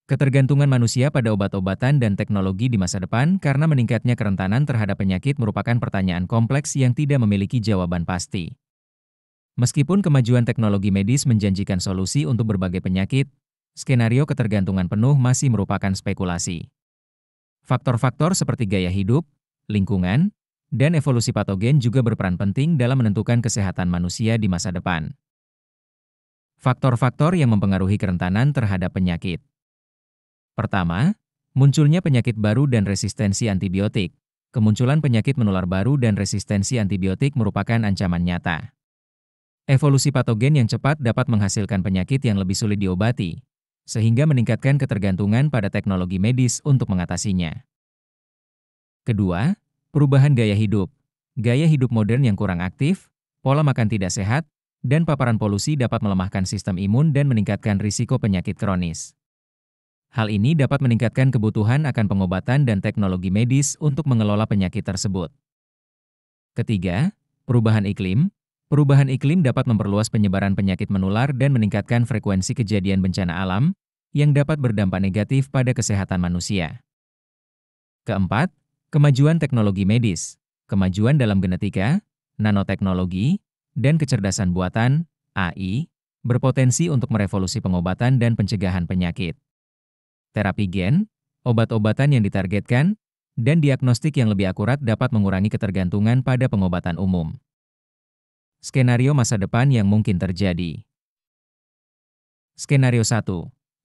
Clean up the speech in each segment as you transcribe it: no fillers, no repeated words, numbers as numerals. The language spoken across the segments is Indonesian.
Ketergantungan manusia pada obat-obatan dan teknologi di masa depan karena meningkatnya kerentanan terhadap penyakit merupakan pertanyaan kompleks yang tidak memiliki jawaban pasti. Meskipun kemajuan teknologi medis menjanjikan solusi untuk berbagai penyakit, skenario ketergantungan penuh masih merupakan spekulasi. Faktor-faktor seperti gaya hidup, lingkungan, dan evolusi patogen juga berperan penting dalam menentukan kesehatan manusia di masa depan. Faktor-faktor yang mempengaruhi kerentanan terhadap penyakit. Pertama, munculnya penyakit baru dan resistensi antibiotik. Kemunculan penyakit menular baru dan resistensi antibiotik merupakan ancaman nyata. Evolusi patogen yang cepat dapat menghasilkan penyakit yang lebih sulit diobati, sehingga meningkatkan ketergantungan pada teknologi medis untuk mengatasinya. Kedua, perubahan gaya hidup. Gaya hidup modern yang kurang aktif, pola makan tidak sehat, dan paparan polusi dapat melemahkan sistem imun dan meningkatkan risiko penyakit kronis. Hal ini dapat meningkatkan kebutuhan akan pengobatan dan teknologi medis untuk mengelola penyakit tersebut. Ketiga, perubahan iklim. Perubahan iklim dapat memperluas penyebaran penyakit menular dan meningkatkan frekuensi kejadian bencana alam yang dapat berdampak negatif pada kesehatan manusia. Keempat, kemajuan teknologi medis. Kemajuan dalam genetika, nanoteknologi, dan kecerdasan buatan (AI) berpotensi untuk merevolusi pengobatan dan pencegahan penyakit. Terapi gen, obat-obatan yang ditargetkan, dan diagnostik yang lebih akurat dapat mengurangi ketergantungan pada pengobatan umum. Skenario masa depan yang mungkin terjadi. Skenario 1.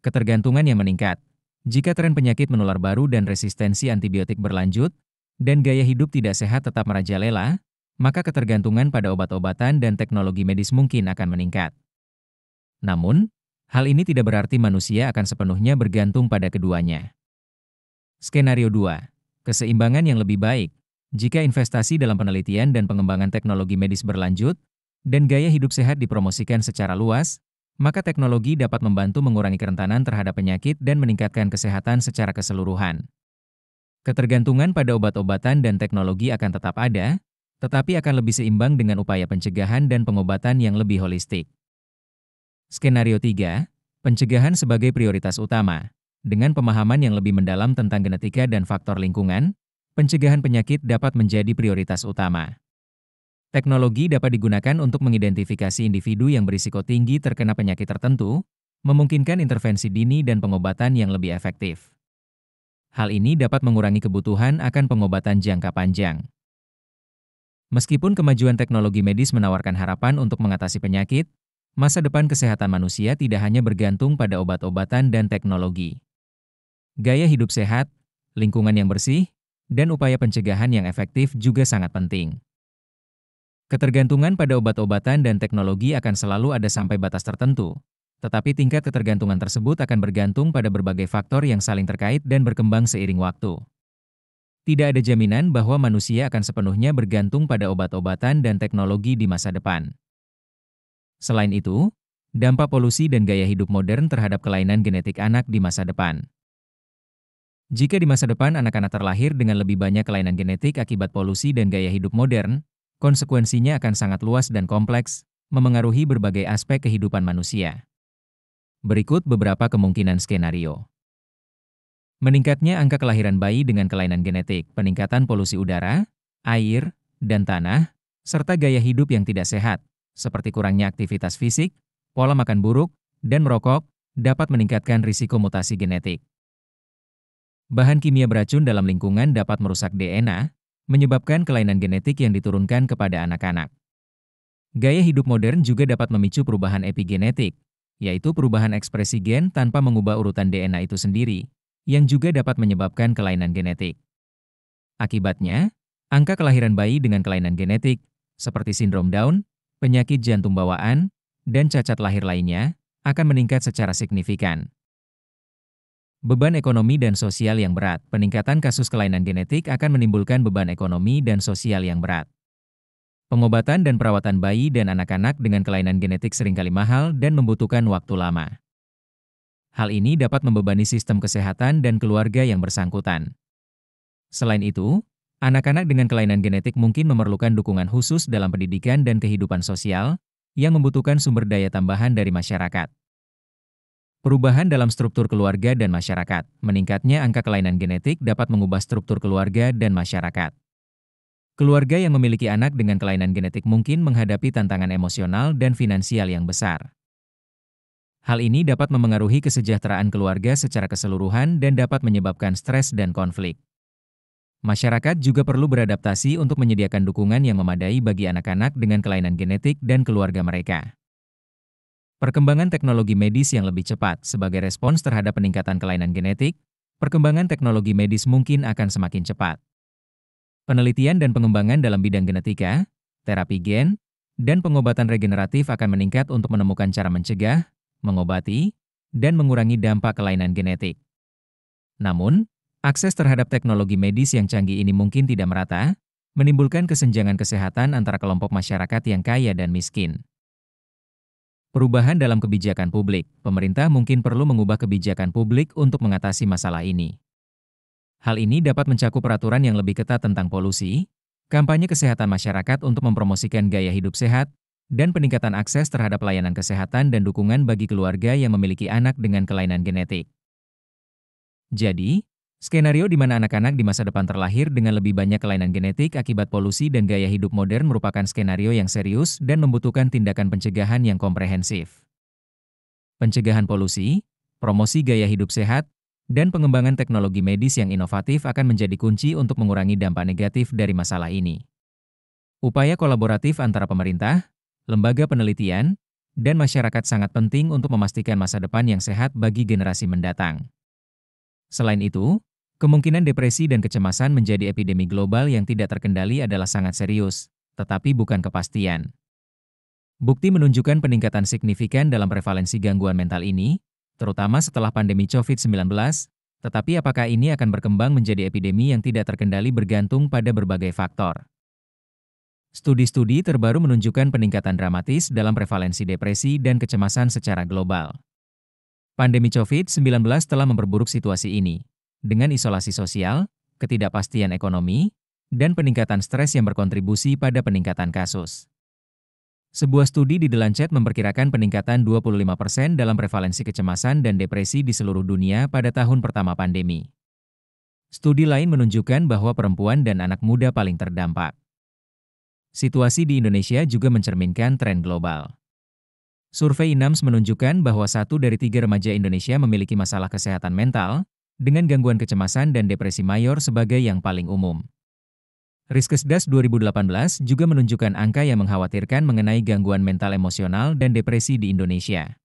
Ketergantungan yang meningkat. Jika tren penyakit menular baru dan resistensi antibiotik berlanjut, dan gaya hidup tidak sehat tetap merajalela, maka ketergantungan pada obat-obatan dan teknologi medis mungkin akan meningkat. Namun, hal ini tidak berarti manusia akan sepenuhnya bergantung pada keduanya. Skenario 2. Keseimbangan yang lebih baik. Jika investasi dalam penelitian dan pengembangan teknologi medis berlanjut, dan gaya hidup sehat dipromosikan secara luas, maka teknologi dapat membantu mengurangi kerentanan terhadap penyakit dan meningkatkan kesehatan secara keseluruhan. Ketergantungan pada obat-obatan dan teknologi akan tetap ada, tetapi akan lebih seimbang dengan upaya pencegahan dan pengobatan yang lebih holistik. Skenario 3. Pencegahan sebagai prioritas utama. Dengan pemahaman yang lebih mendalam tentang genetika dan faktor lingkungan, pencegahan penyakit dapat menjadi prioritas utama. Teknologi dapat digunakan untuk mengidentifikasi individu yang berisiko tinggi terkena penyakit tertentu, memungkinkan intervensi dini dan pengobatan yang lebih efektif. Hal ini dapat mengurangi kebutuhan akan pengobatan jangka panjang. Meskipun kemajuan teknologi medis menawarkan harapan untuk mengatasi penyakit, masa depan kesehatan manusia tidak hanya bergantung pada obat-obatan dan teknologi. Gaya hidup sehat, lingkungan yang bersih, dan upaya pencegahan yang efektif juga sangat penting. Ketergantungan pada obat-obatan dan teknologi akan selalu ada sampai batas tertentu, tetapi tingkat ketergantungan tersebut akan bergantung pada berbagai faktor yang saling terkait dan berkembang seiring waktu. Tidak ada jaminan bahwa manusia akan sepenuhnya bergantung pada obat-obatan dan teknologi di masa depan. Selain itu, dampak polusi dan gaya hidup modern terhadap kelainan genetik anak di masa depan. Jika di masa depan anak-anak terlahir dengan lebih banyak kelainan genetik akibat polusi dan gaya hidup modern, konsekuensinya akan sangat luas dan kompleks, memengaruhi berbagai aspek kehidupan manusia. Berikut beberapa kemungkinan skenario. Meningkatnya angka kelahiran bayi dengan kelainan genetik, peningkatan polusi udara, air, dan tanah, serta gaya hidup yang tidak sehat, seperti kurangnya aktivitas fisik, pola makan buruk, dan merokok, dapat meningkatkan risiko mutasi genetik. Bahan kimia beracun dalam lingkungan dapat merusak DNA, menyebabkan kelainan genetik yang diturunkan kepada anak-anak. Gaya hidup modern juga dapat memicu perubahan epigenetik, yaitu perubahan ekspresi gen tanpa mengubah urutan DNA itu sendiri, yang juga dapat menyebabkan kelainan genetik. Akibatnya, angka kelahiran bayi dengan kelainan genetik, seperti sindrom Down, penyakit jantung bawaan, dan cacat lahir lainnya, akan meningkat secara signifikan. Beban ekonomi dan sosial yang berat. Peningkatan kasus kelainan genetik akan menimbulkan beban ekonomi dan sosial yang berat. Pengobatan dan perawatan bayi dan anak-anak dengan kelainan genetik seringkali mahal dan membutuhkan waktu lama. Hal ini dapat membebani sistem kesehatan dan keluarga yang bersangkutan. Selain itu, anak-anak dengan kelainan genetik mungkin memerlukan dukungan khusus dalam pendidikan dan kehidupan sosial, yang membutuhkan sumber daya tambahan dari masyarakat. Perubahan dalam struktur keluarga dan masyarakat. Meningkatnya angka kelainan genetik dapat mengubah struktur keluarga dan masyarakat. Keluarga yang memiliki anak dengan kelainan genetik mungkin menghadapi tantangan emosional dan finansial yang besar. Hal ini dapat memengaruhi kesejahteraan keluarga secara keseluruhan dan dapat menyebabkan stres dan konflik. Masyarakat juga perlu beradaptasi untuk menyediakan dukungan yang memadai bagi anak-anak dengan kelainan genetik dan keluarga mereka. Perkembangan teknologi medis yang lebih cepat sebagai respons terhadap peningkatan kelainan genetik, perkembangan teknologi medis mungkin akan semakin cepat. Penelitian dan pengembangan dalam bidang genetika, terapi gen, dan pengobatan regeneratif akan meningkat untuk menemukan cara mencegah, mengobati, dan mengurangi dampak kelainan genetik. Namun, akses terhadap teknologi medis yang canggih ini mungkin tidak merata, menimbulkan kesenjangan kesehatan antara kelompok masyarakat yang kaya dan miskin. Perubahan dalam kebijakan publik, pemerintah mungkin perlu mengubah kebijakan publik untuk mengatasi masalah ini. Hal ini dapat mencakup peraturan yang lebih ketat tentang polusi, kampanye kesehatan masyarakat untuk mempromosikan gaya hidup sehat, dan peningkatan akses terhadap layanan kesehatan dan dukungan bagi keluarga yang memiliki anak dengan kelainan genetik. Jadi, skenario di mana anak-anak di masa depan terlahir dengan lebih banyak kelainan genetik akibat polusi dan gaya hidup modern merupakan skenario yang serius dan membutuhkan tindakan pencegahan yang komprehensif. Pencegahan polusi, promosi gaya hidup sehat, dan pengembangan teknologi medis yang inovatif akan menjadi kunci untuk mengurangi dampak negatif dari masalah ini. Upaya kolaboratif antara pemerintah, lembaga penelitian, dan masyarakat sangat penting untuk memastikan masa depan yang sehat bagi generasi mendatang. Selain itu, kemungkinan depresi dan kecemasan menjadi epidemi global yang tidak terkendali adalah sangat serius, tetapi bukan kepastian. Bukti menunjukkan peningkatan signifikan dalam prevalensi gangguan mental ini, terutama setelah pandemi COVID-19, tetapi apakah ini akan berkembang menjadi epidemi yang tidak terkendali bergantung pada berbagai faktor. Studi-studi terbaru menunjukkan peningkatan dramatis dalam prevalensi depresi dan kecemasan secara global. Pandemi COVID-19 telah memperburuk situasi ini, dengan isolasi sosial, ketidakpastian ekonomi, dan peningkatan stres yang berkontribusi pada peningkatan kasus. Sebuah studi di The Lancet memperkirakan peningkatan 25% dalam prevalensi kecemasan dan depresi di seluruh dunia pada tahun pertama pandemi. Studi lain menunjukkan bahwa perempuan dan anak muda paling terdampak. Situasi di Indonesia juga mencerminkan tren global. Survei INAMS menunjukkan bahwa 1 dari 3 remaja Indonesia memiliki masalah kesehatan mental, dengan gangguan kecemasan dan depresi mayor sebagai yang paling umum. Riskesdas 2018 juga menunjukkan angka yang mengkhawatirkan mengenai gangguan mental emosional dan depresi di Indonesia.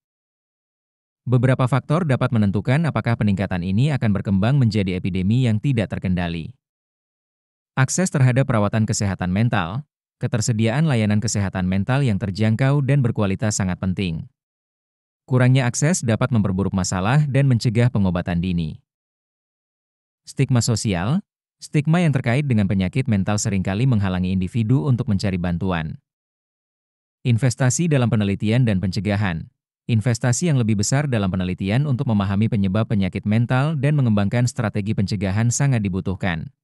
Beberapa faktor dapat menentukan apakah peningkatan ini akan berkembang menjadi epidemi yang tidak terkendali. Akses terhadap perawatan kesehatan mental, ketersediaan layanan kesehatan mental yang terjangkau dan berkualitas sangat penting. Kurangnya akses dapat memperburuk masalah dan mencegah pengobatan dini. Stigma sosial. Stigma yang terkait dengan penyakit mental seringkali menghalangi individu untuk mencari bantuan. Investasi dalam penelitian dan pencegahan. Investasi yang lebih besar dalam penelitian untuk memahami penyebab penyakit mental dan mengembangkan strategi pencegahan sangat dibutuhkan.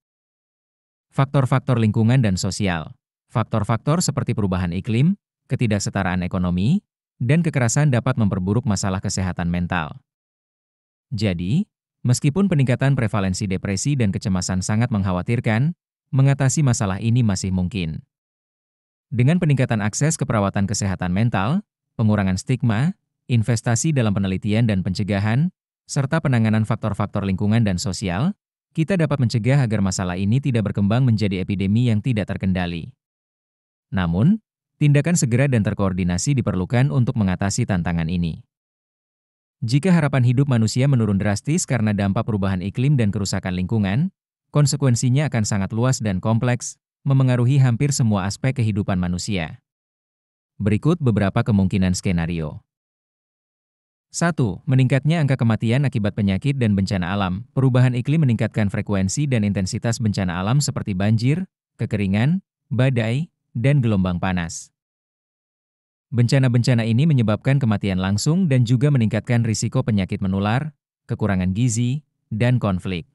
Faktor-faktor lingkungan dan sosial. Faktor-faktor seperti perubahan iklim, ketidaksetaraan ekonomi, dan kekerasan dapat memperburuk masalah kesehatan mental. Jadi, meskipun peningkatan prevalensi depresi dan kecemasan sangat mengkhawatirkan, mengatasi masalah ini masih mungkin. Dengan peningkatan akses ke perawatan kesehatan mental, pengurangan stigma, investasi dalam penelitian dan pencegahan, serta penanganan faktor-faktor lingkungan dan sosial, kita dapat mencegah agar masalah ini tidak berkembang menjadi epidemi yang tidak terkendali. Namun, tindakan segera dan terkoordinasi diperlukan untuk mengatasi tantangan ini. Jika harapan hidup manusia menurun drastis karena dampak perubahan iklim dan kerusakan lingkungan, konsekuensinya akan sangat luas dan kompleks, memengaruhi hampir semua aspek kehidupan manusia. Berikut beberapa kemungkinan skenario. 1. Meningkatnya angka kematian akibat penyakit dan bencana alam. Perubahan iklim meningkatkan frekuensi dan intensitas bencana alam seperti banjir, kekeringan, badai, dan gelombang panas. Bencana-bencana ini menyebabkan kematian langsung dan juga meningkatkan risiko penyakit menular, kekurangan gizi, dan konflik.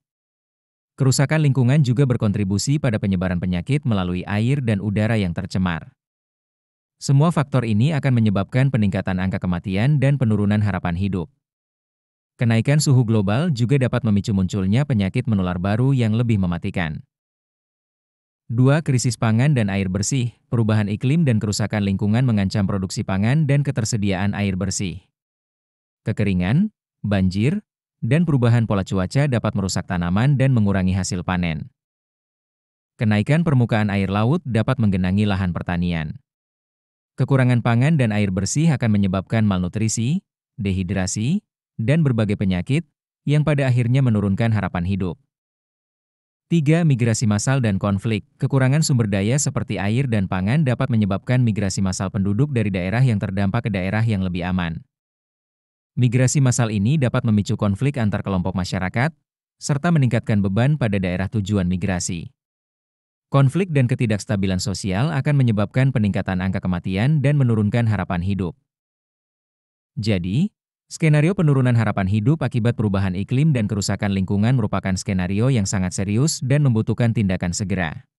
Kerusakan lingkungan juga berkontribusi pada penyebaran penyakit melalui air dan udara yang tercemar. Semua faktor ini akan menyebabkan peningkatan angka kematian dan penurunan harapan hidup. Kenaikan suhu global juga dapat memicu munculnya penyakit menular baru yang lebih mematikan. 2. Krisis pangan dan air bersih. Perubahan iklim dan kerusakan lingkungan mengancam produksi pangan dan ketersediaan air bersih. Kekeringan, banjir, dan perubahan pola cuaca dapat merusak tanaman dan mengurangi hasil panen. Kenaikan permukaan air laut dapat menggenangi lahan pertanian. Kekurangan pangan dan air bersih akan menyebabkan malnutrisi, dehidrasi, dan berbagai penyakit yang pada akhirnya menurunkan harapan hidup. 3. Migrasi massal dan konflik. Kekurangan sumber daya seperti air dan pangan dapat menyebabkan migrasi massal penduduk dari daerah yang terdampak ke daerah yang lebih aman. Migrasi massal ini dapat memicu konflik antar kelompok masyarakat, serta meningkatkan beban pada daerah tujuan migrasi. Konflik dan ketidakstabilan sosial akan menyebabkan peningkatan angka kematian dan menurunkan harapan hidup. Jadi, skenario penurunan harapan hidup akibat perubahan iklim dan kerusakan lingkungan merupakan skenario yang sangat serius dan membutuhkan tindakan segera.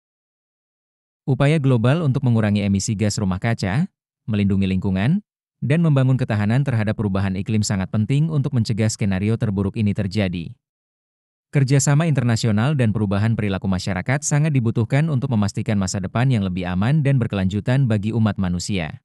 Upaya global untuk mengurangi emisi gas rumah kaca, melindungi lingkungan, dan membangun ketahanan terhadap perubahan iklim sangat penting untuk mencegah skenario terburuk ini terjadi. Kerjasama internasional dan perubahan perilaku masyarakat sangat dibutuhkan untuk memastikan masa depan yang lebih aman dan berkelanjutan bagi umat manusia.